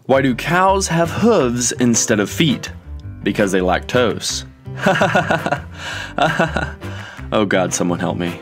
Why do cows have hooves instead of feet? Because they lactose. Oh God, someone help me.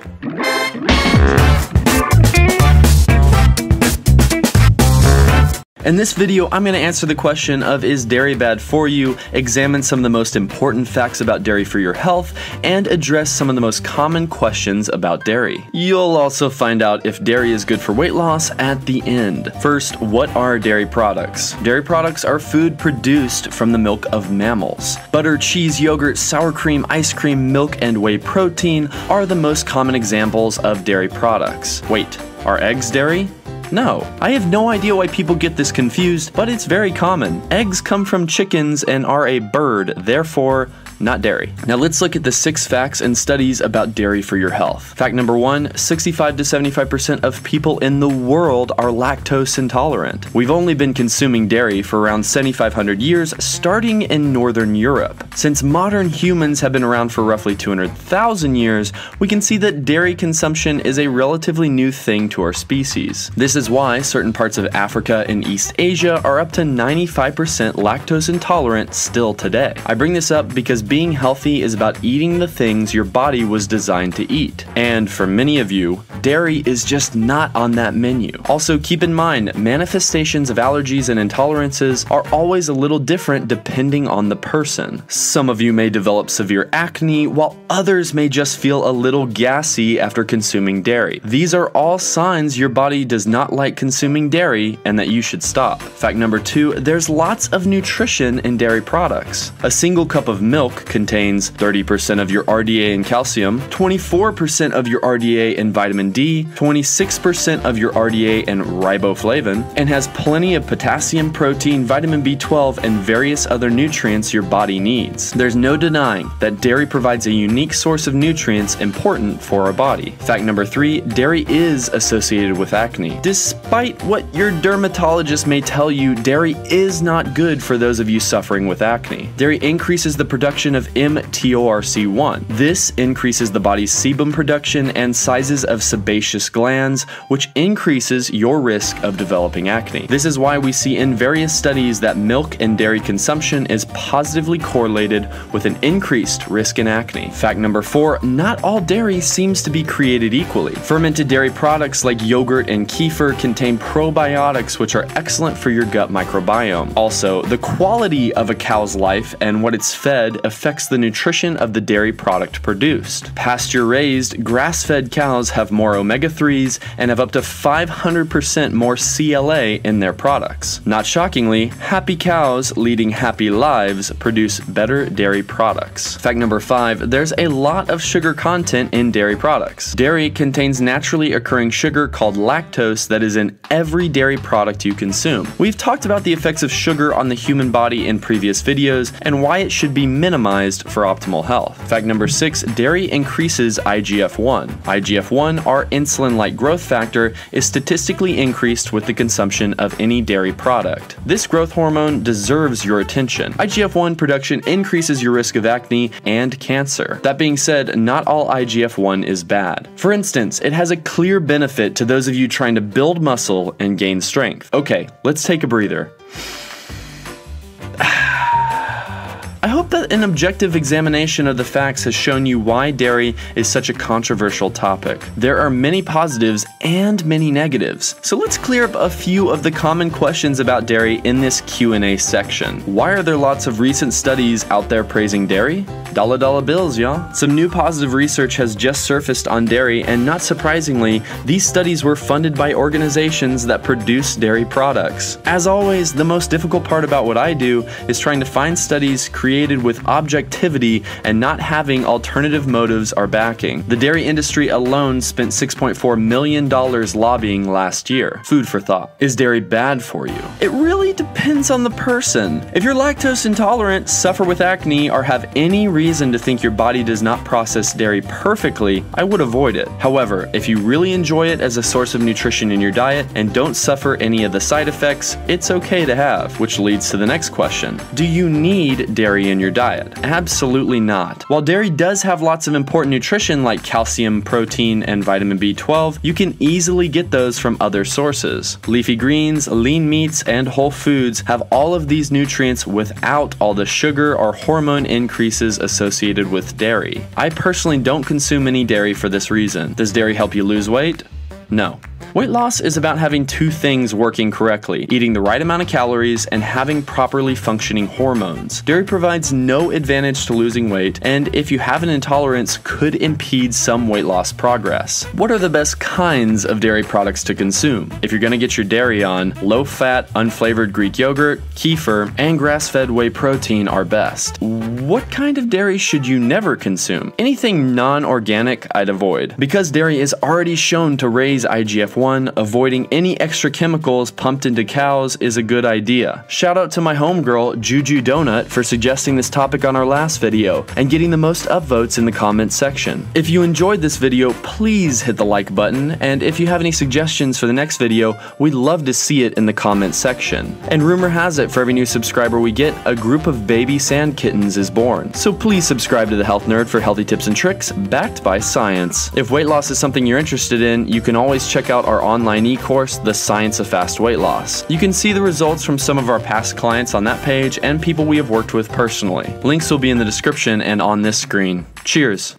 In this video, I'm going to answer the question of is dairy bad for you, examine some of the most important facts about dairy for your health, and address some of the most common questions about dairy. You'll also find out if dairy is good for weight loss at the end. First, what are dairy products? Dairy products are food produced from the milk of mammals. Butter, cheese, yogurt, sour cream, ice cream, milk, and whey protein are the most common examples of dairy products. Wait, are eggs dairy? No. I have no idea why people get this confused, but it's very common. Eggs come from chickens and are a bird, therefore not dairy. Now let's look at the 6 facts and studies about dairy for your health. Fact number 1, 65 to 75% of people in the world are lactose intolerant. We've only been consuming dairy for around 7,500 years, starting in Northern Europe. Since modern humans have been around for roughly 200,000 years, we can see that dairy consumption is a relatively new thing to our species. This is why certain parts of Africa and East Asia are up to 95% lactose intolerant still today. I bring this up because being healthy is about eating the things your body was designed to eat. And for many of you, dairy is just not on that menu. Also, keep in mind, manifestations of allergies and intolerances are always a little different depending on the person. Some of you may develop severe acne, while others may just feel a little gassy after consuming dairy. These are all signs your body does not like consuming dairy and that you should stop. Fact number 2, there's lots of nutrition in dairy products. A single cup of milk contains 30% of your RDA in calcium, 24% of your RDA in vitamin D, 26% of your RDA in riboflavin, and has plenty of potassium, protein, vitamin B12, and various other nutrients your body needs. There's no denying that dairy provides a unique source of nutrients important for our body. Fact number 3, dairy is associated with acne. Despite what your dermatologist may tell you, dairy is not good for those of you suffering with acne. Dairy increases the production of mTORC1. This increases the body's sebum production and sizes of sebaceous glands, which increases your risk of developing acne. This is why we see in various studies that milk and dairy consumption is positively correlated with an increased risk in acne. Fact number 4, not all dairy seems to be created equally. Fermented dairy products like yogurt and kefir contain probiotics, which are excellent for your gut microbiome. Also, the quality of a cow's life and what it's fed affects the nutrition of the dairy product produced. Pasture-raised, grass-fed cows have more omega-3s and have up to 500% more CLA in their products. Not shockingly, happy cows leading happy lives produce better dairy products. Fact number 5, there's a lot of sugar content in dairy products. Dairy contains naturally occurring sugar called lactose that is in every dairy product you consume. We've talked about the effects of sugar on the human body in previous videos and why it should be minimized for optimal health. Fact number 6, dairy increases IGF-1. IGF-1, our insulin-like growth factor, is statistically increased with the consumption of any dairy product. This growth hormone deserves your attention. IGF-1 production increases your risk of acne and cancer. That being said, not all IGF-1 is bad. For instance, it has a clear benefit to those of you trying to build muscle and gain strength. Okay, let's take a breather. I hope that an objective examination of the facts has shown you why dairy is such a controversial topic. There are many positives and many negatives, so let's clear up a few of the common questions about dairy in this Q&A section. Why are there lots of recent studies out there praising dairy? Dollar bills, y'all. Some new positive research has just surfaced on dairy, and not surprisingly, these studies were funded by organizations that produce dairy products. As always, the most difficult part about what I do is trying to find studies created with objectivity and not having alternative motives or backing. The dairy industry alone spent $6.4 million lobbying last year. Food for thought. Is dairy bad for you? It really depends on the person. If you're lactose intolerant, suffer with acne, or have any reason to think your body does not process dairy perfectly, I would avoid it. However, if you really enjoy it as a source of nutrition in your diet and don't suffer any of the side effects, it's okay to have, which leads to the next question. Do you need dairy dairy in your diet? Absolutely not. While dairy does have lots of important nutrition like calcium, protein, and vitamin B12, you can easily get those from other sources. Leafy greens, lean meats, and whole foods have all of these nutrients without all the sugar or hormone increases associated with dairy. I personally don't consume any dairy for this reason. Does dairy help you lose weight? No. Weight loss is about having two things working correctly: eating the right amount of calories and having properly functioning hormones. Dairy provides no advantage to losing weight, and if you have an intolerance, could impede some weight loss progress. What are the best kinds of dairy products to consume? If you're gonna get your dairy on, low-fat, unflavored Greek yogurt, kefir, and grass-fed whey protein are best. What kind of dairy should you never consume? Anything non-organic, I'd avoid. Because dairy is already shown to raise IGF-1, avoiding any extra chemicals pumped into cows is a good idea. Shout out to my homegirl, Juju Donut, for suggesting this topic on our last video and getting the most upvotes in the comments section. If you enjoyed this video, please hit the like button, and if you have any suggestions for the next video, we'd love to see it in the comments section. And rumor has it, for every new subscriber we get, a group of baby sand kittens is born. So please subscribe to The Health Nerd for healthy tips and tricks backed by science. If weight loss is something you're interested in, you can always check out our online e-course, The Science of Fast Weight Loss. You can see the results from some of our past clients on that page and people we have worked with personally. Links will be in the description and on this screen. Cheers!